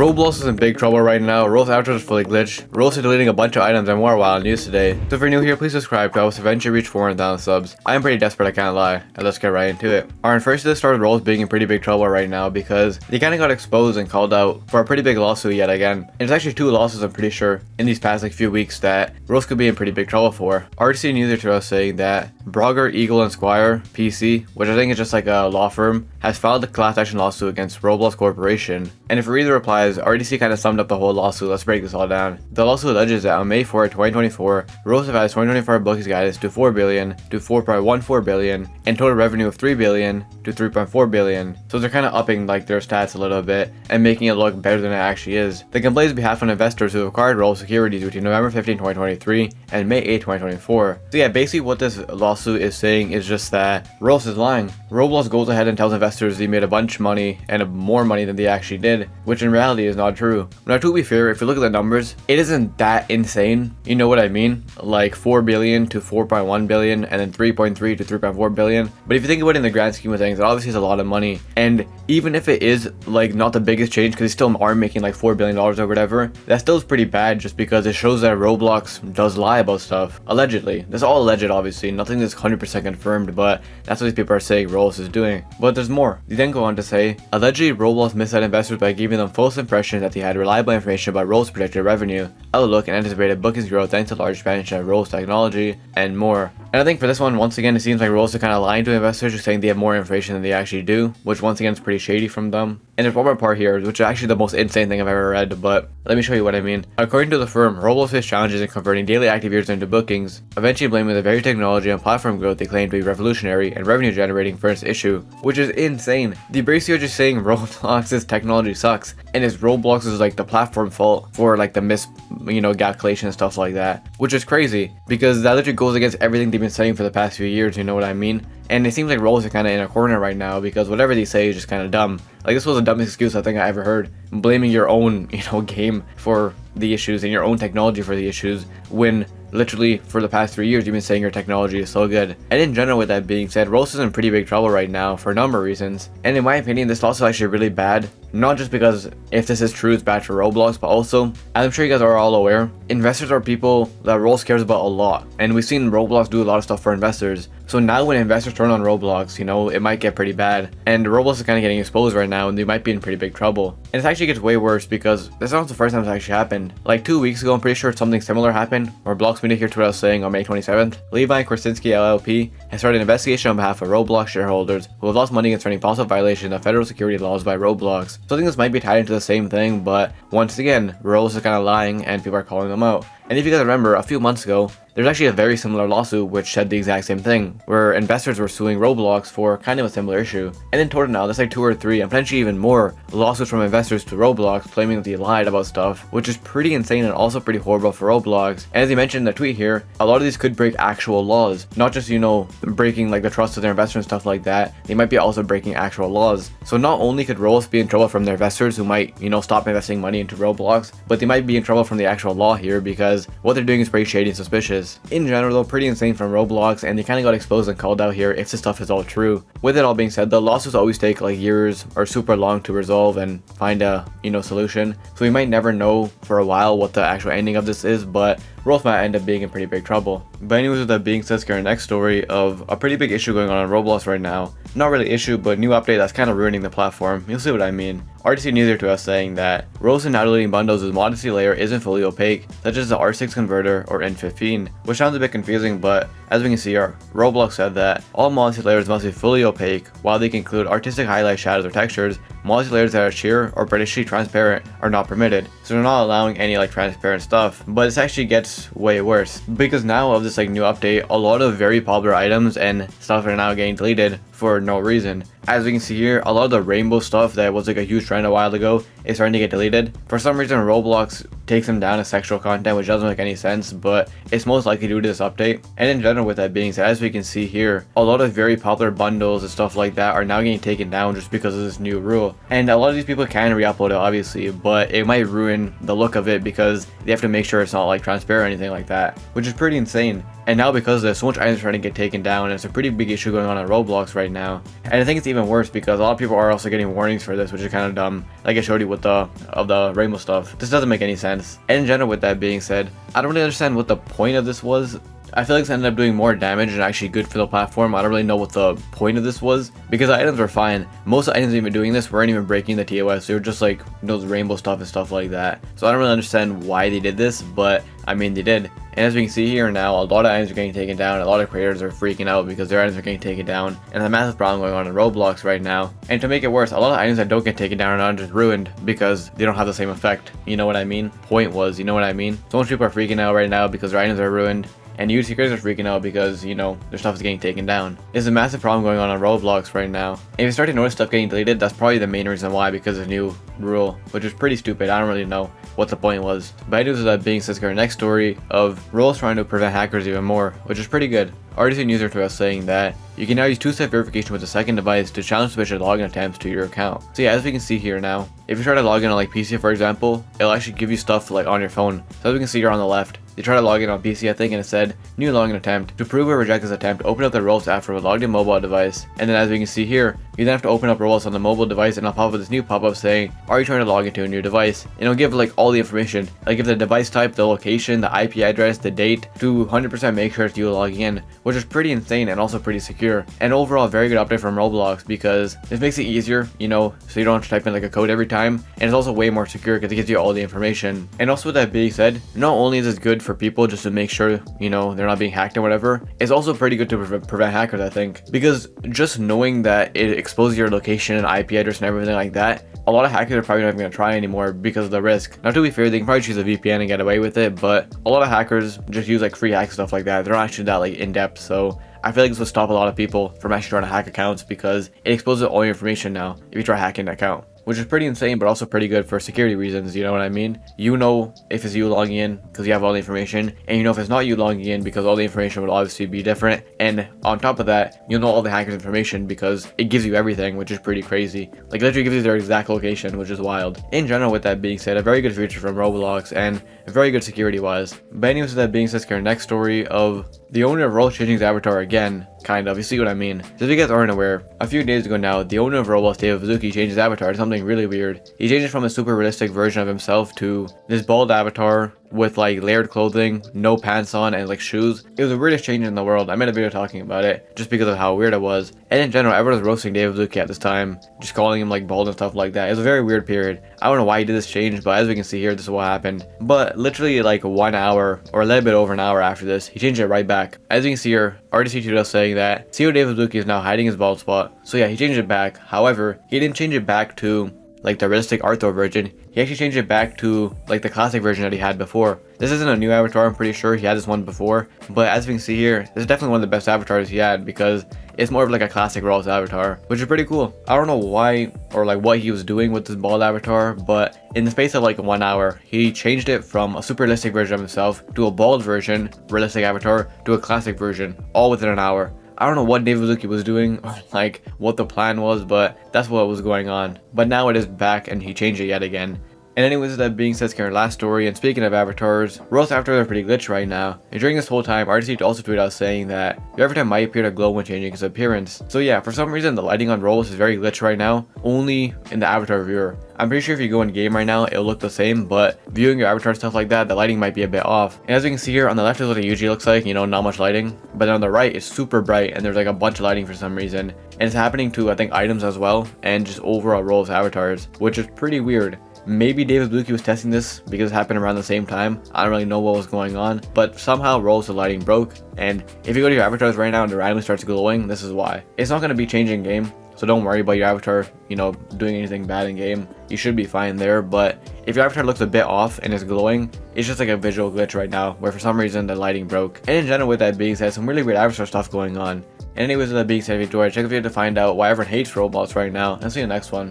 Roblox is in big trouble right now. Roblox avatar is fully glitched. Roblox is deleting a bunch of items and more while on news today. So if you're new here, please subscribe to help us eventually reach 400,000 subs. I am pretty desperate, I can't lie. And let's get right into it. Alright, first this started Roblox being in pretty big trouble right now because they kind of got exposed and called out for a pretty big lawsuit yet again. And it's actually 2 lawsuits, I'm pretty sure, in these past few weeks that Roblox could be in pretty big trouble for. RTC News to us saying that Brogger, Eagle, and Squire PC, which I think is just like a law firm, has filed a class action lawsuit against Roblox Corporation. And if we read the replies, RTC kind of summed up the whole lawsuit. Let's break this all down. The lawsuit alleges that on May 4, 2024, Roblox revised 2024 bookings guidance to 4 billion to 4.14 billion and total revenue of 3 billion to 3.4 billion. So they're kind of upping like their stats a little bit and making it look better than it actually is. The complaint is on behalf of investors who acquired Roblox securities between November 15, 2023 and May 8, 2024. So yeah, basically what this lawsuit is saying is just that Roblox is lying. Roblox goes ahead and tells investors they made a bunch of money and more money than they actually did, which in reality is not true. Now, to be fair, if you look at the numbers, it isn't that insane. You know what I mean? Like 4 billion to 4.1 billion and then 3.3 to 3.4 billion. But if you think about it in the grand scheme of things, it obviously is a lot of money. And even if it is like not the biggest change, because they still are making like $4 billion or whatever, that still is pretty bad just because it shows that Roblox does lie about stuff. Allegedly. That's all alleged, obviously. Nothing is 100% confirmed, but that's what these people are saying Roblox is doing. But there's more. They then go on to say, allegedly Roblox misled investors by giving them false impression that they had reliable information about Roblox's projected revenue, outlook, and anticipated bookings growth thanks to large expansion of Roblox technology, and more. And I think for this one, once again, it seems like Roblox are kind of lying to investors, just saying they have more information than they actually do, which once again is pretty shady from them. And there's one more part here, which is actually the most insane thing I've ever read, but let me show you what I mean. According to the firm, Roblox faced challenges in converting daily active users into bookings, eventually blaming the very technology and platform growth they claim to be revolutionary and revenue generating for its issue, which is insane. The basically are just saying Roblox's technology sucks, and it's Roblox's like the platform fault for like the calculation and stuff like that, which is crazy because that literally goes against everything they've been saying for the past few years, you know what I mean? And it seems like Roblox are kind of in a corner right now because whatever they say is just kind of dumb. Like this was the dumbest excuse I think I ever heard. Blaming your own, game for the issues and your own technology for the issues when literally for the past 3 years you've been saying your technology is so good. And in general, with that being said, Roblox is in pretty big trouble right now for a number of reasons. And in my opinion, this lawsuit is actually really bad. Not just because if this is true, it's bad for Roblox, but also, as I'm sure you guys are all aware, investors are people that Roblox cares about a lot. And we've seen Roblox do a lot of stuff for investors. So now when investors turn on Roblox, it might get pretty bad. And Roblox is kind of getting exposed right now and they might be in pretty big trouble. And it actually gets way worse because this is not the first time it's actually happened. Like 2 weeks ago, I'm pretty sure something similar happened, where Blox Media here to what I was saying on May 27th. Levi Korsinski LLP has started an investigation on behalf of Roblox shareholders who have lost money concerning possible violation of federal security laws by Roblox. So I think this might be tied into the same thing, but once again, Roblox is kind of lying and people are calling them out. And if you guys remember, a few months ago, there's actually a very similar lawsuit which said the exact same thing, where investors were suing Roblox for kind of a similar issue. And in total now, there's like 2 or 3 and potentially even more lawsuits from investors to Roblox claiming that they lied about stuff, which is pretty insane and also pretty horrible for Roblox. And as they mentioned in the tweet here, a lot of these could break actual laws, not just, breaking like the trust of their investors and stuff like that. They might be also breaking actual laws. So not only could Roblox be in trouble from their investors who might, stop investing money into Roblox, but they might be in trouble from the actual law here because what they're doing is pretty shady and suspicious. In general though, pretty insane from Roblox, and they kind of got exposed and called out here if this stuff is all true. With it all being said, the lawsuits always take like years or super long to resolve and find a solution, so we might never know for a while what the actual ending of this is, but Roblox might end up being in pretty big trouble. But anyways, with that being said, let's get our next story of a pretty big issue going on Roblox right now. Not really issue, but new update that's kind of ruining the platform. You'll see what I mean. RTC News to us saying that Roblox is now deleting bundles whose modesty layer isn't fully opaque, such as the R6 converter or N15, which sounds a bit confusing, but as we can see here, Roblox said that all modesty layers must be fully opaque. While they can include artistic highlights, shadows, or textures, modesty layers that are sheer or partially transparent are not permitted. So they're not allowing any like transparent stuff. But this actually gets way worse because now of this like new update, a lot of very popular items and stuff are now getting deleted for no reason. As we can see here, a lot of the rainbow stuff that was like a huge trend a while ago is starting to get deleted. For some reason, Roblox takes them down as sexual content, which doesn't make any sense, but it's most likely due to this update. And in general, with that being said, as we can see here, a lot of very popular bundles and stuff like that are now getting taken down just because of this new rule. And a lot of these people can re-upload it, obviously, but it might ruin the look of it because they have to make sure it's not like transparent or anything like that, which is pretty insane. And now because of this, so much items are trying to get taken down, and it's a pretty big issue going on Roblox right now. And I think it's even worse because a lot of people are also getting warnings for this, which is kind of dumb. Like I showed you with the rainbow stuff. This doesn't make any sense. And in general, with that being said, I don't really understand what the point of this was. I feel like this ended up doing more damage and actually good for the platform. I don't really know what the point of this was because the items were fine. Most of the items even doing this weren't even breaking the TOS. They were just like those rainbow stuff and stuff like that. So I don't really understand why they did this, but I mean they did. And as we can see here now, a lot of items are getting taken down. A lot of creators are freaking out because their items are getting taken down. And there's a massive problem going on in Roblox right now. And to make it worse, a lot of items that don't get taken down are not just ruined because they don't have the same effect. You know what I mean? Point was, you know what I mean? So much people are freaking out right now because their items are ruined. And YouTube creators are freaking out because, you know, their stuff is getting taken down. There's a massive problem going on Roblox right now. And if you start to notice stuff getting deleted, that's probably the main reason why, because of the new rule, which is pretty stupid. I don't really know what the point was. But anyways, with that being said, our next story of Roblox trying to prevent hackers even more, which is pretty good. Already seen user to us saying that you can now use two-step verification with a second device to challenge suspicious login attempts to your account. So yeah, as we can see here now, if you try to log in on like PC for example, it'll actually give you stuff like on your phone. So as we can see here on the left, you try to log in on PC I think, and it said new login attempt. To prove or reject this attempt, open up the Roblox app from a logged in mobile device, and then as we can see here, you then have to open up Roblox on the mobile device, and it'll pop up this new pop-up saying, are you trying to log into a new device? And it'll give like all the information, like give the device type, the location, the IP address, the date, to 100% make sure it's you logging in, which is pretty insane and also pretty secure. And overall, very good update from Roblox because this makes it easier, you know, so you don't have to type in like a code every time, and it's also way more secure because it gives you all the information. And also with that being said, not only is this good for people just to make sure, you know, they're not being hacked or whatever, it's also pretty good to prevent hackers, I think, because just knowing that it exposes your location and IP address and everything like that, a lot of hackers are probably not even going to try anymore because of the risk. Now to be fair, they can probably choose a VPN and get away with it, but a lot of hackers just use like free hacks and stuff like that. They're not actually that like in depth, so I feel like this would stop a lot of people from actually trying to hack accounts because it exposes all your information now if you try hacking an account. Which is pretty insane, but also pretty good for security reasons, you know what I mean? You know if it's you logging in because you have all the information, and you know if it's not you logging in because all the information would obviously be different, and on top of that, you'll know all the hackers' information because it gives you everything, which is pretty crazy. Like literally gives you their exact location, which is wild. In general, with that being said, a very good feature from Roblox, and very good security-wise. But anyways, with that being said, our next story of the owner of Roblox changing his avatar again, kind of, you see what I mean. So if you guys aren't aware, a few days ago now, the owner of Roblox, David Baszucki, changed his avatar to something really weird. He changed it from a super realistic version of himself to this bald avatar with like layered clothing, no pants on, and like shoes. It was the weirdest change in the world. I made a video talking about it just because of how weird it was. And in general, everyone was roasting David Baszucki at this time, just calling him like bald and stuff like that. It was a very weird period. I don't know why he did this change, but as we can see here, this is what happened. But literally like 1 hour or a little bit over an hour after this, he changed it right back. As you can see here, RTC Tudo saying that CEO David Baszucki is now hiding his bald spot. So yeah, he changed it back. However, he didn't change it back to like the realistic Arthur version. He actually changed it back to like the classic version that he had before. This isn't a new avatar, I'm pretty sure he had this one before, but as we can see here, this is definitely one of the best avatars he had because it's more of like a classic Roblox avatar, which is pretty cool. I don't know why or like what he was doing with this bald avatar, but in the space of like 1 hour, he changed it from a super realistic version of himself to a bald version, realistic avatar, to a classic version, all within an hour. I don't know what David Baszucki was doing or like what the plan was, but that's what was going on. But now it is back and he changed it yet again. And anyways, with that being said, our last story, and speaking of avatars, Roblox avatars are pretty glitched right now. And during this whole time, RTC also tweeted out saying that your avatar might appear to glow when changing its appearance. So yeah, for some reason, the lighting on Roblox is very glitched right now, only in the avatar viewer. I'm pretty sure if you go in game right now, it'll look the same, but viewing your avatar stuff like that, the lighting might be a bit off. And as we can see here, on the left is what it usually looks like, you know, not much lighting. But then on the right, it's super bright, and there's like a bunch of lighting for some reason. And it's happening to, I think, items as well, and just overall Roblox avatars, which is pretty weird. Maybe David Baszucki was testing this because it happened around the same time. I don't really know what was going on, but somehow Roblox's lighting broke. And if you go to your avatars right now and it randomly starts glowing, this is why. It's not going to be changing game, so don't worry about your avatar, you know, doing anything bad in game. You should be fine there, but if your avatar looks a bit off and is glowing, it's just like a visual glitch right now, where for some reason the lighting broke. And in general, with that being said, some really weird avatar stuff going on. And anyways, with that being said, if you enjoyed, check the video to find out why everyone hates Roblox right now, and see you in the next one.